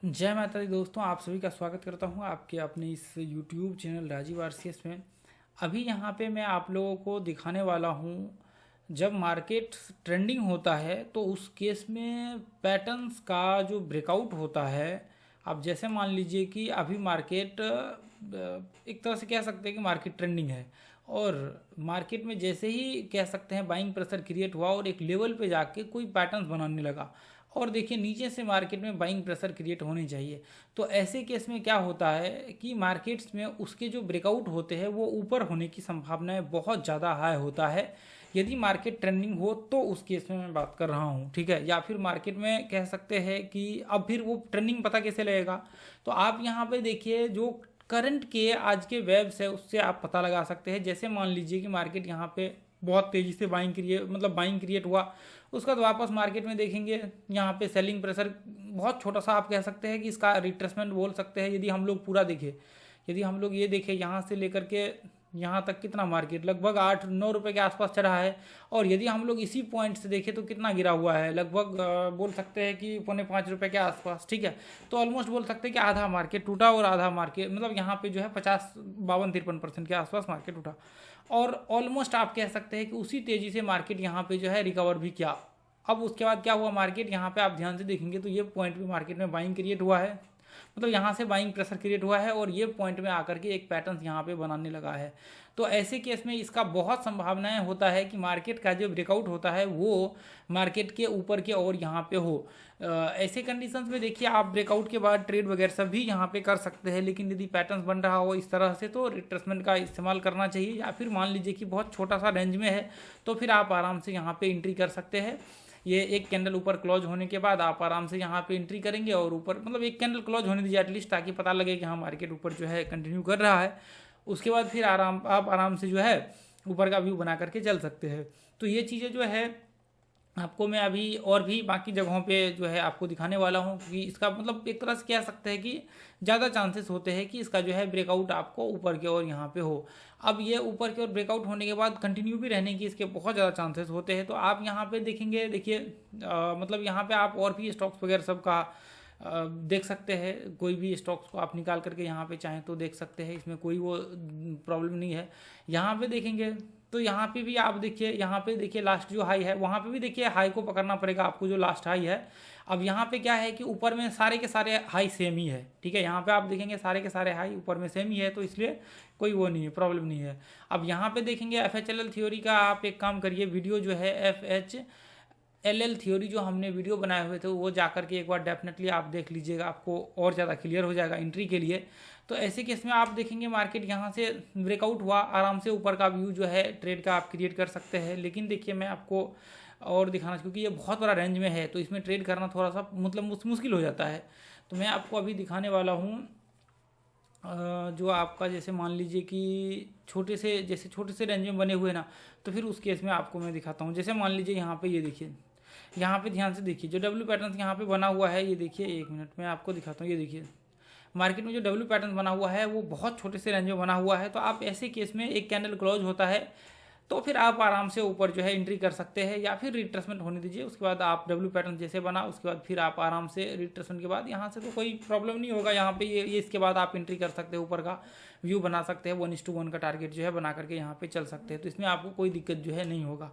जय माता दी दोस्तों, आप सभी का स्वागत करता हूं आपके अपने इस YouTube चैनल राजीव आरसीएस में। अभी यहाँ पे मैं आप लोगों को दिखाने वाला हूं, जब मार्केट ट्रेंडिंग होता है तो उस केस में पैटर्न्स का जो ब्रेकआउट होता है। अब जैसे मान लीजिए कि अभी मार्केट एक तरह से कह सकते हैं कि मार्केट ट्रेंडिंग है, और मार्केट में जैसे ही कह सकते हैं बाइंग प्रेशर क्रिएट हुआ और एक लेवल पे जाके कोई पैटर्न्स बनाने लगा, और देखिए नीचे से मार्केट में बाइंग प्रेशर क्रिएट होनी चाहिए। तो ऐसे केस में क्या होता है कि मार्केट्स में उसके जो ब्रेकआउट होते हैं वो ऊपर होने की संभावनाएं बहुत ज़्यादा हाई होता है, यदि मार्केट ट्रेंडिंग हो तो उस केस में मैं बात कर रहा हूँ, ठीक है। या फिर मार्केट में कह सकते हैं कि अब फिर वो ट्रेंडिंग पता कैसे लगेगा, तो आप यहाँ पे देखिए जो करंट के आज के वेब्स है उससे आप पता लगा सकते हैं। जैसे मान लीजिए कि मार्केट यहाँ पे बहुत तेज़ी से बाइंग क्रिएट हुआ, उसका तो वापस मार्केट में देखेंगे यहाँ पे सेलिंग प्रेशर बहुत छोटा सा, आप कह सकते हैं कि इसका रिट्रेसमेंट बोल सकते हैं। यदि हम लोग पूरा देखें, यदि हम लोग ये देखें यहाँ से लेकर के यहाँ तक कितना मार्केट लगभग 8-9 रुपए के आसपास चढ़ा है, और यदि हम लोग इसी पॉइंट से देखें तो कितना गिरा हुआ है, लगभग बोल सकते हैं कि 4.5 रुपए के आसपास, ठीक है। तो ऑलमोस्ट बोल सकते हैं कि आधा मार्केट टूटा, और आधा मार्केट मतलब यहाँ पे जो है 50 52 53% के आसपास मार्केट टूटा, और ऑलमोस्ट आप कह सकते हैं कि उसी तेज़ी से मार्केट यहाँ पे जो है रिकवर भी किया। अब उसके बाद क्या हुआ, मार्केट यहाँ पे आप ध्यान से देखेंगे तो ये पॉइंट पे मार्केट में बाइंग क्रिएट हुआ है, मतलब यहाँ से बाइंग प्रेशर क्रिएट हुआ है, और ये पॉइंट में आकर के एक पैटर्न यहाँ पे बनाने लगा है। तो ऐसे केस में इसका बहुत संभावनाएं होता है कि मार्केट का जो ब्रेकआउट होता है वो मार्केट के ऊपर के और यहाँ पे हो। ऐसे कंडीशंस में देखिए आप ब्रेकआउट के बाद ट्रेड वगैरह सब भी यहाँ पे कर सकते हैं, लेकिन यदि पैटर्न बन रहा हो इस तरह से तो रिट्रेसमेंट का इस्तेमाल करना चाहिए। या फिर मान लीजिए कि बहुत छोटा सा रेंज में है तो फिर आप आराम से यहाँ पे एंट्री कर सकते हैं। ये एक कैंडल ऊपर क्लोज होने के बाद आप आराम से यहाँ पे एंट्री करेंगे, और ऊपर मतलब एक कैंडल क्लोज होने दीजिए एटलीस्ट, ताकि पता लगे कि हाँ मार्केट ऊपर जो है कंटिन्यू कर रहा है। उसके बाद फिर आप आराम से जो है ऊपर का व्यू बना करके चल सकते हैं। तो ये चीज़ें जो है आपको मैं अभी और भी बाकी जगहों पे जो है आपको दिखाने वाला हूँ, क्योंकि इसका मतलब एक तरह से कह सकते हैं कि ज़्यादा चांसेस होते हैं कि इसका जो है ब्रेकआउट आपको ऊपर की ओर यहाँ पे हो। अब ये ऊपर की ओर ब्रेकआउट होने के बाद कंटिन्यू भी रहने की इसके बहुत ज़्यादा चांसेस होते हैं। तो आप यहाँ पे देखेंगे, देखिए मतलब यहाँ पे आप और भी स्टॉक्स वगैरह सब का देख सकते हैं, कोई भी स्टॉक्स को आप निकाल करके यहाँ पे चाहें तो देख सकते हैं, इसमें कोई वो प्रॉब्लम नहीं है। यहाँ पे देखेंगे तो यहाँ पे भी आप देखिए, यहाँ पे देखिए लास्ट जो हाई है वहाँ पे भी देखिए हाई को पकड़ना पड़ेगा आपको, जो लास्ट हाई है। अब यहाँ पे क्या है कि ऊपर में सारे के सारे हाई सेम ही है, ठीक है। यहाँ पे आप देखेंगे सारे के सारे हाई ऊपर में सेम ही है, तो इसलिए कोई वो नहीं है, प्रॉब्लम नहीं है। अब यहाँ पे देखेंगे FHLL थ्योरी का, आप एक काम करिए, वीडियो जो है FHLL थ्योरी जो हमने वीडियो बनाए हुए थे वो जाकर के एक बार डेफिनेटली आप देख लीजिएगा, आपको और ज़्यादा क्लियर हो जाएगा एंट्री के लिए। तो ऐसे केस में आप देखेंगे मार्केट यहाँ से ब्रेकआउट हुआ, आराम से ऊपर का व्यू जो है ट्रेड का आप क्रिएट कर सकते हैं। लेकिन देखिए मैं आपको और दिखाना, क्योंकि ये बहुत बड़ा रेंज में है तो इसमें ट्रेड करना थोड़ा सा मतलब मुश्किल हो जाता है। तो मैं आपको अभी दिखाने वाला हूँ जो आपका जैसे मान लीजिए कि छोटे से रेंज में बने हुए ना, तो फिर उस केस में आपको मैं दिखाता हूँ। जैसे मान लीजिए यहाँ पे ये देखिए, यहाँ पे ध्यान से देखिए जो डब्ल्यू पैटर्न यहाँ पे बना हुआ है, ये देखिए, एक मिनट में आपको दिखाता हूँ। ये देखिए मार्केट में जो डब्ल्यू पैटर्न बना हुआ है वो बहुत छोटे से रेंज में बना हुआ है। तो आप ऐसे केस में एक कैंडल क्लोज होता है तो फिर आप आराम से ऊपर जो है एंट्री कर सकते हैं, या फिर रिट्रेसमेंट होने दीजिए। उसके बाद आप डब्ल्यू पैटर्न जैसे बना उसके बाद फिर आप आराम से रिट्रेसमेंट के बाद यहाँ से तो कोई प्रॉब्लम नहीं होगा। यहाँ पे ये इसके बाद आप एंट्री कर सकते हैं, ऊपर का व्यू बना सकते हैं, 1:1 का टारगेट जो है बना करके यहाँ पे चल सकते हैं। तो इसमें आपको कोई दिक्कत जो है नहीं होगा।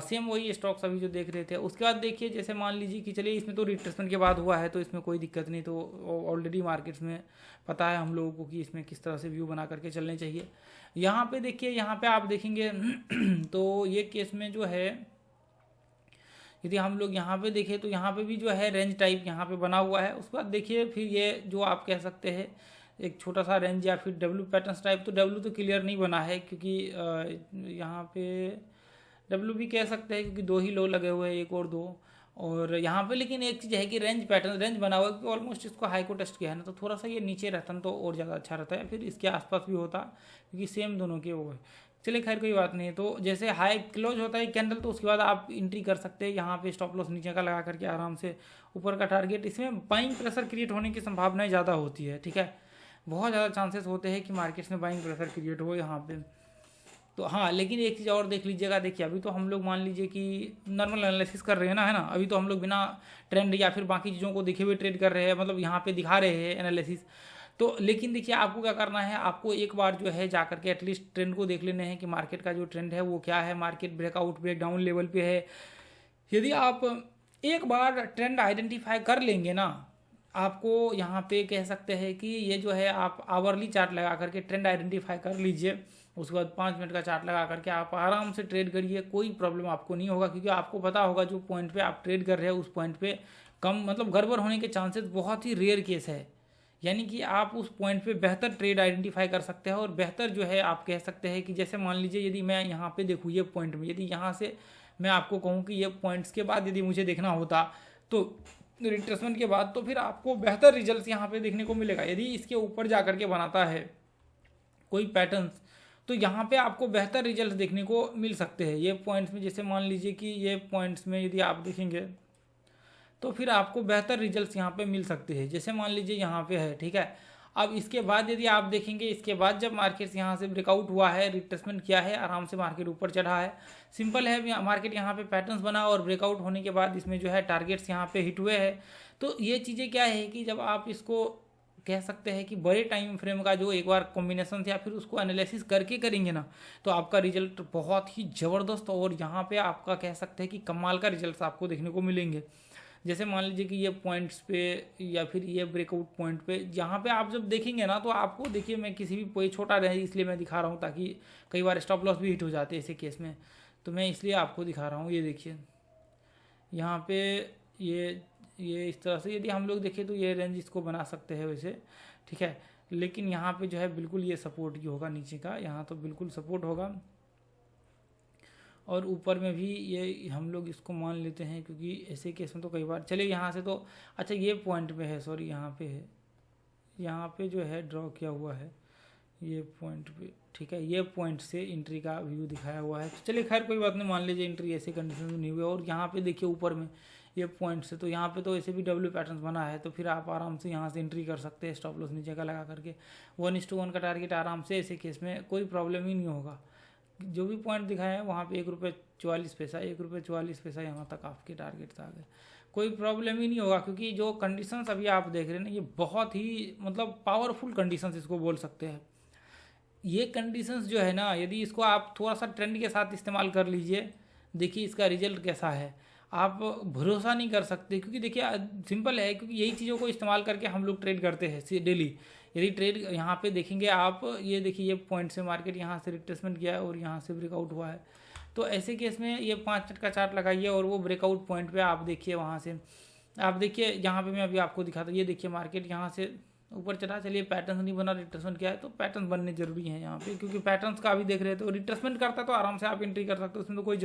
सेम वही स्टॉक्स अभी जो देख रहे थे। उसके बाद देखिए जैसे मान लीजिए कि चलिए इसमें तो रिट्रेसमेंट के बाद हुआ है तो इसमें कोई दिक्कत नहीं, तो ऑलरेडी मार्केट्स में पता है हम लोगों को कि इसमें किस तरह से व्यू बना करके चलने चाहिए। यहाँ पे देखिए, यहाँ पे आप देखेंगे तो ये केस में जो है यदि हम लोग यहाँ पे देखें तो यहाँ पे भी जो है रेंज टाइप यहाँ पे बना हुआ है। उसके बाद देखिए फिर ये जो आप कह सकते हैं एक छोटा सा रेंज या फिर डब्ल्यू पैटर्न टाइप, तो डब्ल्यू तो क्लियर नहीं बना है क्योंकि यहाँ पे डब्ल्यू भी कह सकते हैं क्योंकि दो ही लो लगे हुए हैं, एक और दो। और यहाँ पे लेकिन एक चीज़ है कि रेंज बना हुआ है क्योंकि ऑलमोस्ट इसको हाई को टेस्ट किया है ना, तो थोड़ा सा ये नीचे रहता ना तो और ज़्यादा अच्छा रहता है, फिर इसके आसपास भी होता क्योंकि सेम दोनों के वो है। चलिए खैर कोई बात नहीं है। तो जैसे हाई क्लोज होता है कैंडल तो उसके बाद आप एंट्री कर सकते हैं, यहाँ पे स्टॉप लॉस नीचे का लगा करके आराम से ऊपर का टारगेट। इसमें बाइंग प्रेशर क्रिएट होने की संभावनाएं ज़्यादा होती है, ठीक है। बहुत ज़्यादा चांसेस होते हैं कि मार्केट्स में बाइंग प्रेशर क्रिएट हो यहाँ पे। तो हाँ, लेकिन एक चीज़ और देख लीजिएगा, देखिए अभी तो हम लोग मान लीजिए कि नॉर्मल एनालिसिस कर रहे हैं ना, है ना, अभी तो हम लोग बिना ट्रेंड या फिर बाकी चीज़ों को देखे हुए ट्रेड कर रहे हैं, मतलब यहाँ पे दिखा रहे हैं एनालिसिस। तो लेकिन देखिए आपको क्या करना है, आपको एक बार जो है जाकर के एटलीस्ट ट्रेंड को देख लेने हैं कि मार्केट का जो ट्रेंड है वो क्या है, मार्केट ब्रेकआउट ब्रेकडाउन लेवल पे है। यदि आप एक बार ट्रेंड आइडेंटिफाई कर लेंगे ना, आपको यहाँ पे कह सकते हैं कि ये जो है आप आवरली चार्ट लगा करके ट्रेंड आइडेंटिफाई कर लीजिए, उसके बाद 5 मिनट का चार्ट लगा करके आप आराम से ट्रेड करिए, कोई प्रॉब्लम आपको नहीं होगा, क्योंकि आपको पता होगा जो पॉइंट पे आप ट्रेड कर रहे हैं उस पॉइंट पे कम मतलब गड़बड़ होने के चांसेस बहुत ही रेयर केस है। यानी कि आप उस पॉइंट पे बेहतर ट्रेड आइडेंटिफाई कर सकते हैं, और बेहतर जो है आप कह सकते हैं कि जैसे मान लीजिए यदि मैं यहाँ पे देखूँ ये पॉइंट में, यदि यहाँ से मैं आपको कहूँ कि ये पॉइंट्स के बाद यदि मुझे देखना होता तो रिट्रेसमेंट के बाद, तो फिर आपको बेहतर रिजल्ट्स यहाँ पे देखने को मिलेगा। यदि इसके ऊपर जा करके बनाता है कोई पैटर्न्स, तो यहाँ पे आपको बेहतर रिजल्ट्स देखने को मिल सकते हैं ये पॉइंट्स में। जैसे मान लीजिए कि ये पॉइंट्स में यदि आप देखेंगे तो फिर आपको बेहतर रिजल्ट्स यहाँ पे मिल सकते हैं, जैसे मान लीजिए यहाँ पे है, ठीक है। अब इसके बाद यदि आप देखेंगे, इसके बाद जब मार्केट यहाँ से ब्रेकआउट हुआ है, रिट्रेसमेंट किया है, आराम से मार्केट ऊपर चढ़ा है, सिंपल है, मार्केट यहाँ पे पैटर्न्स बना और ब्रेकआउट होने के बाद इसमें जो है टारगेट्स यहाँ पे हिट हुए हैं। तो ये चीज़ें क्या है कि जब आप इसको कह सकते हैं कि बड़े टाइम फ्रेम का जो एक बार कॉम्बिनेशन या फिर उसको एनालिसिस करके करेंगे ना, तो आपका रिजल्ट बहुत ही ज़बरदस्त, और यहाँ पे आपका कह सकते हैं कि कमाल का रिजल्ट आपको देखने को मिलेंगे। जैसे मान लीजिए कि ये पॉइंट्स पे या फिर ये ब्रेकआउट पॉइंट पे यहाँ पे आप जब देखेंगे ना, तो आपको देखिए मैं किसी भी कोई छोटा रहे इसलिए मैं दिखा रहा हूँ, ताकि कई बार स्टॉप लॉस भी हिट हो जाते हैं ऐसे केस में, तो मैं इसलिए आपको दिखा रहा हूँ। ये देखिए यहाँ पे ये इस तरह से यदि हम लोग देखें तो ये रेंज इसको बना सकते हैं वैसे, ठीक है। लेकिन यहाँ पे जो है बिल्कुल ये सपोर्ट ही होगा नीचे का, यहाँ तो बिल्कुल सपोर्ट होगा, और ऊपर में भी ये हम लोग इसको मान लेते हैं, क्योंकि ऐसे केस में तो कई बार चले यहाँ से तो अच्छा ये पॉइंट पे है, सॉरी यहाँ पे है, यहाँ पे जो है ड्रॉ किया हुआ है ये पॉइंट पे, ठीक है। ये पॉइंट से एंट्री का व्यू दिखाया हुआ है, तो चलिए खैर कोई बात नहीं, मान लीजिए एंट्री ऐसे कंडीशन में नहीं हुई। और यहाँ पे देखिए ऊपर में ये पॉइंट से, तो यहाँ पे तो ऐसे भी डब्ल्यू पैटर्न बना है, तो फिर आप आराम से यहाँ से एंट्री कर सकते हैं स्टॉप लॉस नीचे का लगा करके, 1:1 का टारगेट आराम से, ऐसे केस में कोई प्रॉब्लम ही नहीं होगा। जो भी पॉइंट दिखाया है वहाँ पे ₹1.44 ₹1.44 यहाँ तक आपके टारगेट आ गए, कोई प्रॉब्लम ही नहीं होगा, क्योंकि जो कंडीशंस अभी आप देख रहे हैं ना, ये बहुत ही मतलब पावरफुल कंडीशंस इसको बोल सकते हैं। ये कंडीशंस जो है ना, यदि इसको आप थोड़ा सा ट्रेंड के साथ इस्तेमाल कर लीजिए, देखिए इसका रिजल्ट कैसा है। आप भरोसा नहीं कर सकते, क्योंकि देखिए सिंपल है, क्योंकि यही चीज़ों को इस्तेमाल करके हम लोग ट्रेड करते हैं डेली। यदि ट्रेड यहाँ पे देखेंगे आप, ये देखिए ये पॉइंट से मार्केट यहाँ से रिट्रेसमेंट किया है और यहाँ से ब्रेकआउट हुआ है, तो ऐसे केस में ये 5 मिनट का चार्ट लगाइए और वो ब्रेकआउट पॉइंट पे आप देखिए, वहाँ से आप देखिए, यहाँ पे मैं अभी आपको दिखाता हूँ, ये देखिए मार्केट यहाँ से ऊपर चढ़ा, चलिए पैटर्न नहीं बना, रिट्रेसमेंट किया है, तो पैटर्न बनने जरूरी है यहाँ पे, क्योंकि पैटर्न्स का अभी देख रहे हैं तो रिट्रेसमेंट करता है तो आराम से आप एंट्री कर सकते हो, उसमें तो कोई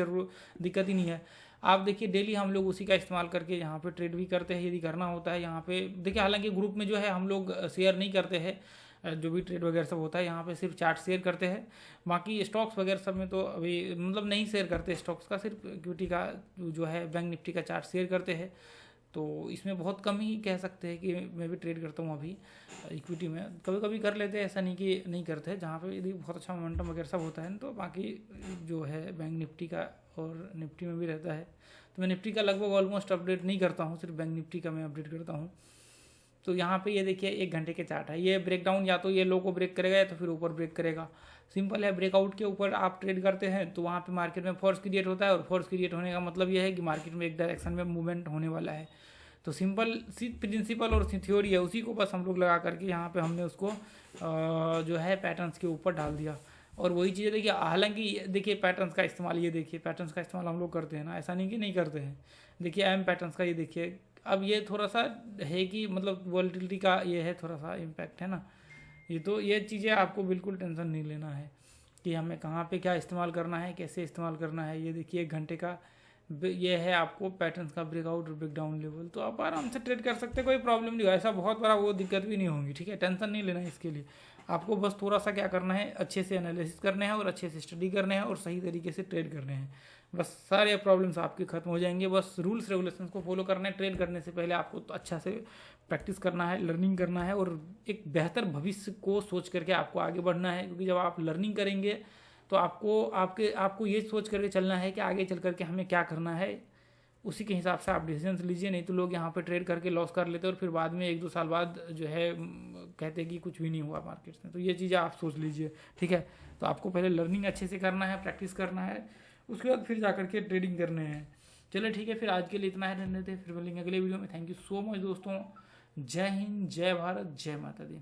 दिक्कत ही नहीं है। आप देखिए डेली हम लोग उसी का इस्तेमाल करके यहाँ पे ट्रेड भी करते हैं, यदि करना होता है यहाँ पे देखिए। हालांकि ग्रुप में जो है हम लोग शेयर नहीं करते हैं, जो भी ट्रेड वगैरह सब होता है यहाँ पे सिर्फ चार्ट शेयर करते हैं, बाकी स्टॉक्स वगैरह सब में तो अभी मतलब नहीं शेयर करते स्टॉक्स का, सिर्फ इक्विटी का जो है बैंक निफ्टी का चार्ट शेयर करते हैं। तो इसमें बहुत कम ही कह सकते हैं कि मैं भी ट्रेड करता हूँ अभी इक्विटी में, कभी कभी कर लेते हैं, ऐसा नहीं कि नहीं करते, जहाँ पे यदि बहुत अच्छा मोमेंटम वगैरह सब होता है तो बाकी जो है बैंक निफ्टी का और निफ्टी में भी रहता है। तो मैं निफ्टी का लगभग ऑलमोस्ट अपडेट नहीं करता हूँ, सिर्फ बैंक निफ्टी का मैं अपडेट करता हूँ। तो यहाँ पे ये देखिए 1 घंटे के चार्ट है, ये ब्रेकडाउन या तो ये लो को ब्रेक करेगा या तो फिर ऊपर ब्रेक करेगा, सिंपल है। ब्रेकआउट के ऊपर आप ट्रेड करते हैं तो वहाँ पे मार्केट में फोर्स क्रिएट होता है, और फोर्स क्रिएट होने का मतलब ये है कि मार्केट में एक डायरेक्शन में मूवमेंट होने वाला है। तो सिंपल सी प्रिंसिपल और थ्योरी है, उसी को बस हम लोग लगा करके यहाँ पे हमने उसको जो है पैटर्न्स के ऊपर डाल दिया, और वही चीज़ें देखिए। हालांकि देखिए पैटर्न्स का इस्तेमाल, ये देखिए पैटर्न्स का इस्तेमाल हम लोग करते हैं ना, ऐसा नहीं कि नहीं करते हैं। देखिए एम पैटर्न्स का ये देखिए, अब ये थोड़ा सा है कि मतलब वॉलेटिलिटी का ये है, थोड़ा सा इम्पैक्ट है ना, ये तो ये चीज़ें आपको बिल्कुल टेंशन नहीं लेना है कि हमें कहाँ पे क्या इस्तेमाल करना है, कैसे इस्तेमाल करना है। ये देखिए 1 घंटे का ये है आपको पैटर्न्स का ब्रेकआउट और ब्रेकडाउन लेवल, तो आप आराम से ट्रेड कर सकते हैं, कोई प्रॉब्लम नहीं होगा, ऐसा बहुत बड़ा वो दिक्कत भी नहीं होगी, ठीक है। टेंशन नहीं लेना है इसके लिए, आपको बस थोड़ा सा क्या करना है, अच्छे से एनालिसिस करने हैं और अच्छे से स्टडी करने हैं और सही तरीके से ट्रेड करने हैं, बस सारे प्रॉब्लम्स आपके खत्म हो जाएंगे। बस रूल्स रेगुलेशंस को फॉलो करना है, ट्रेड करने से पहले आपको तो अच्छा से प्रैक्टिस करना है, लर्निंग करना है, और एक बेहतर भविष्य को सोच करके आपको आगे बढ़ना है, क्योंकि जब आप लर्निंग करेंगे तो आपको ये सोच करके चलना है कि आगे चल करके हमें क्या करना है, उसी के हिसाब से आप डिसीजन लीजिए। नहीं तो लोग यहाँ पे ट्रेड करके लॉस कर लेते हैं और फिर बाद में 1-2 साल बाद जो है कहते हैं कि कुछ भी नहीं हुआ मार्केट में। तो ये चीज़ें आप सोच लीजिए, ठीक है। तो आपको पहले लर्निंग अच्छे से करना है, प्रैक्टिस करना है, उसके बाद फिर जा करके ट्रेडिंग करने हैं। चलिए ठीक है, फिर आज के लिए इतना ही रहने देते हैं, फिर मिलेंगे अगले वीडियो में। थैंक यू सो मच दोस्तों। जय हिंद, जय भारत, जय माता दी।